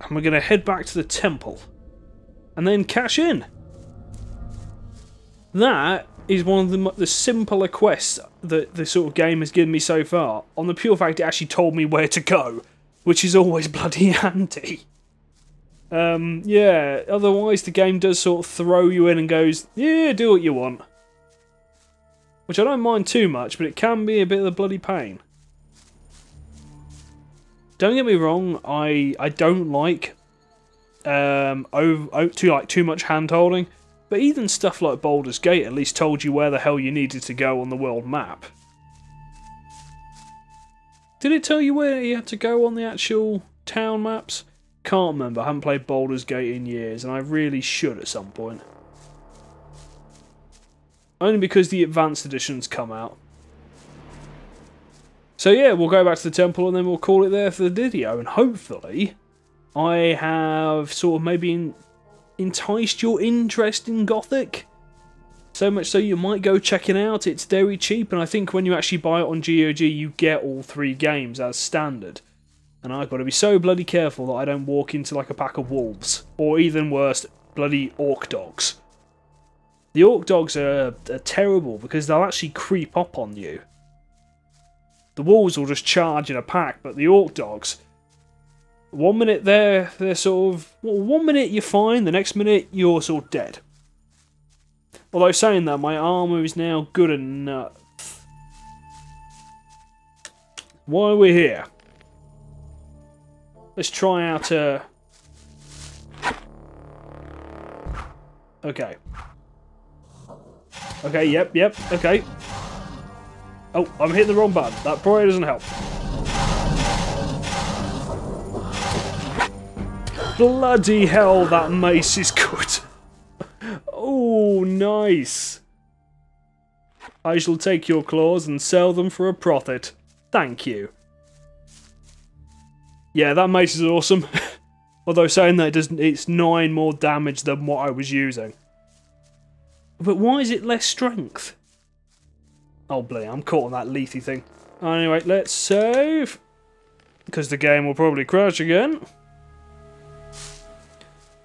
and we're going to head back to the temple and then cash in. That is one of the simpler quests that the sort of game has given me so far, on the pure fact it actually told me where to go, which is always bloody handy. Yeah, otherwise the game does sort of throw you in and goes, yeah, do what you want. Which I don't mind too much, but it can be a bit of a bloody pain. Don't get me wrong, I don't like too much hand holding. But even stuff like Baldur's Gate at least told you where the hell you needed to go on the world map. Did it tell you where you had to go on the actual town maps? Can't remember, I haven't played Baldur's Gate in years and I really should at some point. Only because the advanced editions come out. So yeah, we'll go back to the temple and then we'll call it there for the video, and hopefully I have sort of maybe enticed your interest in Gothic. So much so you might go check it out. It's very cheap, and I think when you actually buy it on GOG you get all 3 games as standard. And I've got to be so bloody careful that I don't walk into like a pack of wolves. Or even worse, bloody orc dogs. The orc dogs are terrible because they'll actually creep up on you. The wolves will just charge in a pack, but the orc dogs, 1 minute they're sort of, well, 1 minute you're fine, the next minute you're sort of dead. Although saying that, my armour is now good enough. While we're here, let's try out a... Okay. Okay, yep, okay. Oh, I'm hitting the wrong button. That probably doesn't help. Bloody hell, that mace is good. Oh, nice. I shall take your claws and sell them for a profit. Thank you. Yeah, that mace is awesome. Although saying that it's 9 more damage than what I was using. But why is it less strength? Oh, bloody, I'm caught on that lethy thing. Anyway, let's save. Because the game will probably crash again.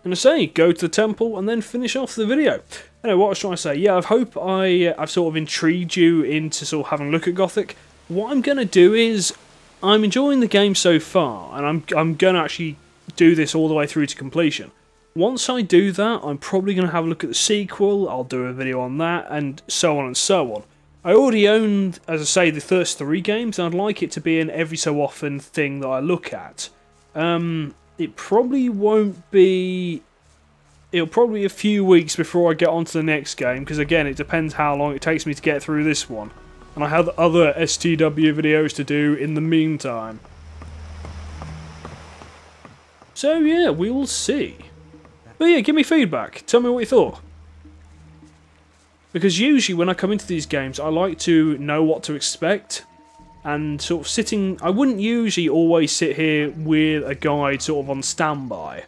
And I say, go to the temple and then finish off the video. Anyway, what I was trying to say, yeah, I hope I've sort of intrigued you into sort of having a look at Gothic. What I'm going to do is, I'm enjoying the game so far, and I'm going to actually do this all the way through to completion. Once I do that, I'm probably going to have a look at the sequel, I'll do a video on that, and so on and so on. I already owned, as I say, the first 3 games, and I'd like it to be an every so often thing that I look at. It probably won't be... It'll probably be a few weeks before I get on to the next game, because again, it depends how long it takes me to get through this one. And I have other STW videos to do in the meantime. So yeah, we will see. But yeah, give me feedback. Tell me what you thought. Because usually when I come into these games, I like to know what to expect. And sort of sitting... I wouldn't usually always sit here with a guide sort of on standby.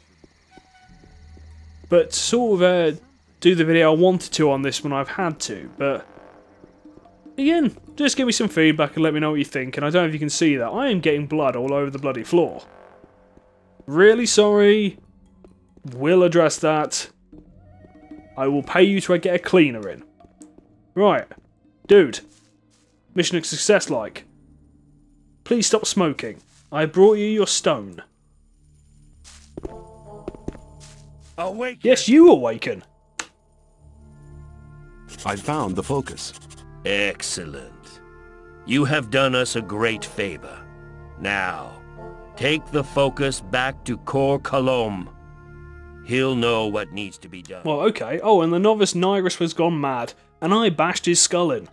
But sort of do the video I wanted to on this one, I've had to. But again, just give me some feedback and let me know what you think. And I don't know if you can see that. I am getting blood all over the bloody floor. Really sorry. Will address that. I will pay you to get a cleaner in. Right. Dude. Mission a success like. Please stop smoking. I brought you your stone. Awaken. Yes, you awaken. I found the focus. Excellent. You have done us a great favor. Now, take the focus back to Kor Kalom. He'll know what needs to be done. Well, okay. Oh, and the novice Nyrus has gone mad, and I bashed his skull in.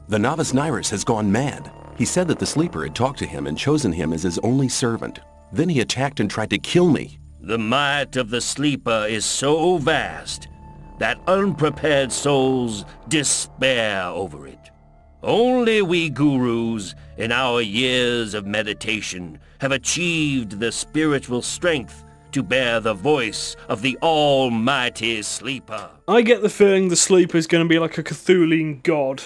The novice Nyrus has gone mad. He said that the sleeper had talked to him and chosen him as his only servant. Then he attacked and tried to kill me. The might of the sleeper is so vast that unprepared souls despair over it. Only we gurus, in our years of meditation, have achieved the spiritual strength to bear the voice of the almighty sleeper. I get the feeling the sleeper is going to be like a Cthulhian god.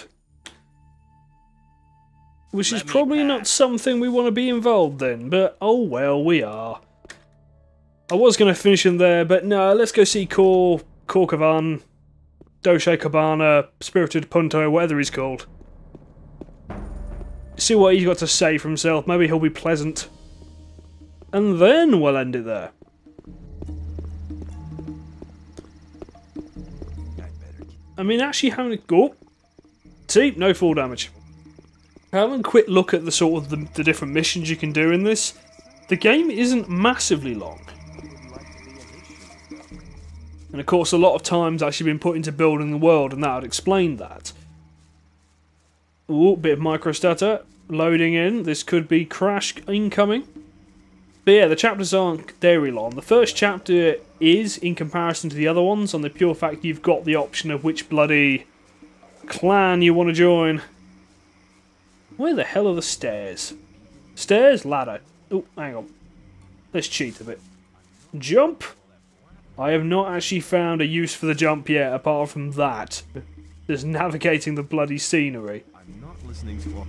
Which is probably not something we want to be involved in, but oh well, we are. I was going to finish him there, but no, let's go see Korkavan, Doshe Cabana, Spirited Punto, whatever he's called. See what he's got to say for himself, maybe he'll be pleasant. And then we'll end it there. I mean, actually having a go. See, no fall damage. Having a quick look at the sort of the different missions you can do in this, the game isn't massively long. And of course, a lot of time's actually been put into building the world, and that would explain that. Ooh, bit of microstata loading in. This could be crash incoming. But yeah, the chapters aren't very long. The first chapter is, in comparison to the other ones, on the pure fact you've got the option of which bloody clan you want to join. Where the hell are the stairs? Stairs? Ladder. Oh, hang on. Let's cheat a bit. Jump! I have not actually found a use for the jump yet, apart from that. Just navigating the bloody scenery. I'm not listening to what...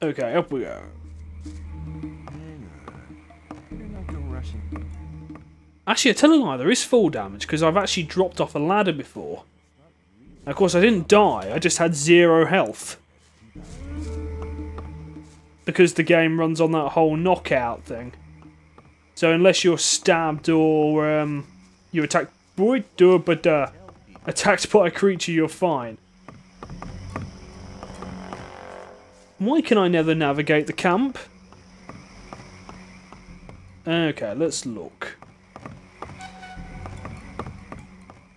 Okay, up we go. Actually, I tell a lie, there is fall damage, because I've actually dropped off a ladder before. Now, of course, I didn't die, I just had 0 health. Because the game runs on that whole knockout thing. So unless you're stabbed or you're attacked attacked by a creature, you're fine. Why can I never navigate the camp? Okay, let's look.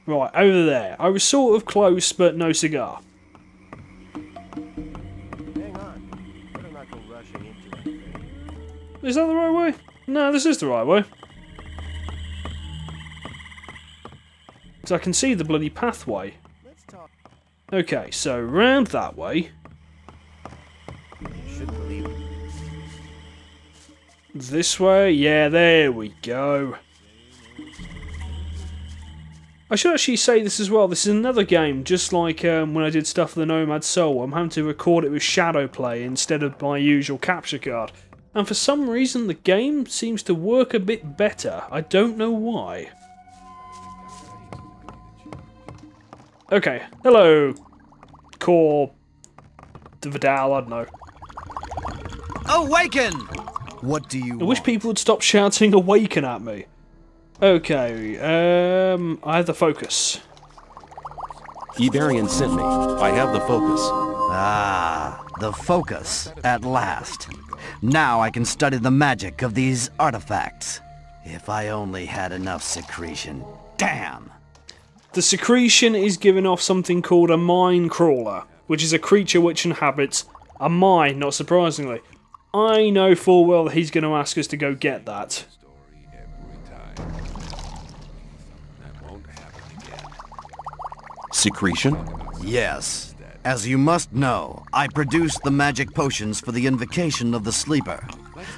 Right, over there. I was sort of close, but no cigar. Hang on. Better not go rushing into it. Is that the right way? No, this is the right way. So I can see the bloody pathway. Okay, so round that way. This way? Yeah, there we go. I should actually say this as well. This is another game, just like when I did stuff for the Nomad Soul. I'm having to record it with Shadowplay instead of my usual capture card. And for some reason, the game seems to work a bit better. I don't know why. Okay, hello, Core Vidal, I don't know. Awaken! What do you I wish people would stop shouting awaken at me. Okay, I have the focus. Iberian sent me. I have the focus. Ah, the focus, at last. Now I can study the magic of these artifacts. If I only had enough secretion. Damn! The secretion is giving off something called a mine crawler, which is a creature which inhabits a mine, not surprisingly. I know full well that he's going to ask us to go get that. Secretion? Yes. As you must know, I produced the magic potions for the invocation of the sleeper.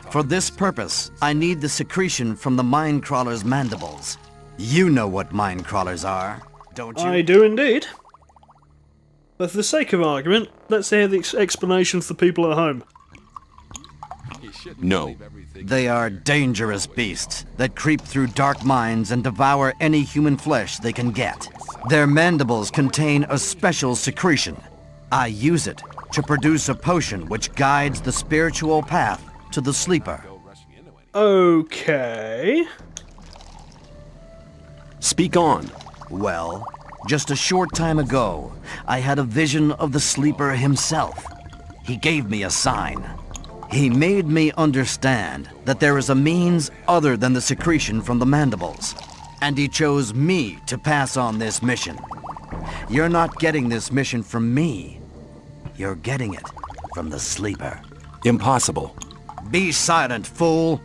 For this purpose, I need the secretion from the mine crawler's mandibles. You know what mine crawlers are, don't you? I do indeed. But for the sake of argument, let's hear the explanation for the people at home. No. They are dangerous beasts that creep through dark mines and devour any human flesh they can get. Their mandibles contain a special secretion. I use it to produce a potion which guides the spiritual path to the sleeper. Okay. Speak on. Well, just a short time ago, I had a vision of the sleeper himself. He gave me a sign. He made me understand that there is a means other than the secretion from the mandibles, and he chose me to pass on this mission. You're not getting this mission from me. You're getting it from the sleeper. Impossible. Be silent, fool!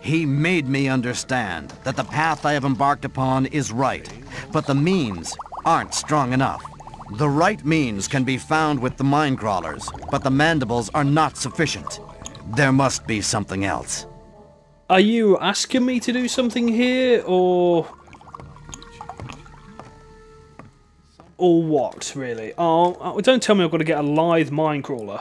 He made me understand that the path I have embarked upon is right, but the means aren't strong enough. The right means can be found with the mine crawlers, but the mandibles are not sufficient. There must be something else. Are you asking me to do something here, or what, really? Oh, don't tell me I've got to get a lithe mine crawler.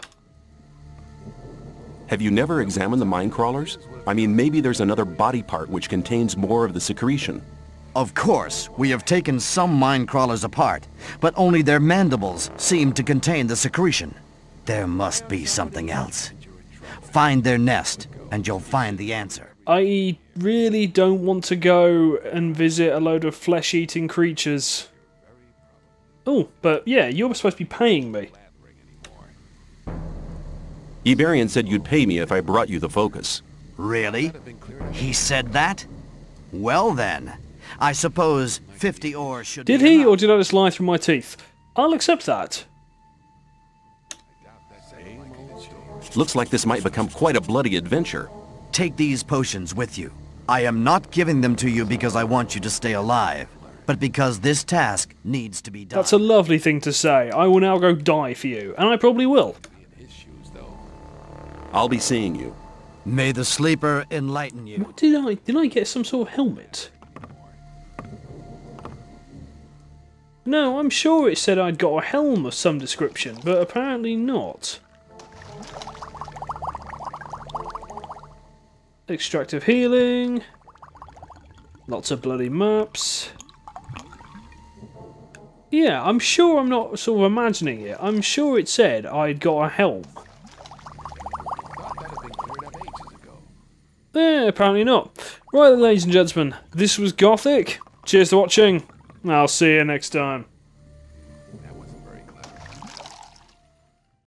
Have you never examined the mine crawlers? I mean, maybe there's another body part which contains more of the secretion. Of course, we have taken some mine crawlers apart, but only their mandibles seem to contain the secretion. There must be something else. Find their nest, and you'll find the answer. I really don't want to go and visit a load of flesh-eating creatures. Oh, but yeah, you're supposed to be paying me. Iberian said you'd pay me if I brought you the focus. Really? He said that? Well then, I suppose 50 ore should Did be he, enough. or did I just lie through my teeth? I'll accept that. Looks like this might become quite a bloody adventure. Take these potions with you. I am not giving them to you because I want you to stay alive, but because this task needs to be done. That's a lovely thing to say. I will now go die for you, and I probably will. I'll be seeing you. May the sleeper enlighten you. What did I get some sort of helmet? No, I'm sure it said I'd got a helm of some description, but apparently not. Extractive healing. Lots of bloody maps. Yeah, I'm sure I'm not sort of imagining it. I'm sure it said I'd got a helm. Apparently not. Right then, ladies and gentlemen, this was Gothic. Cheers for watching. I'll see you next time.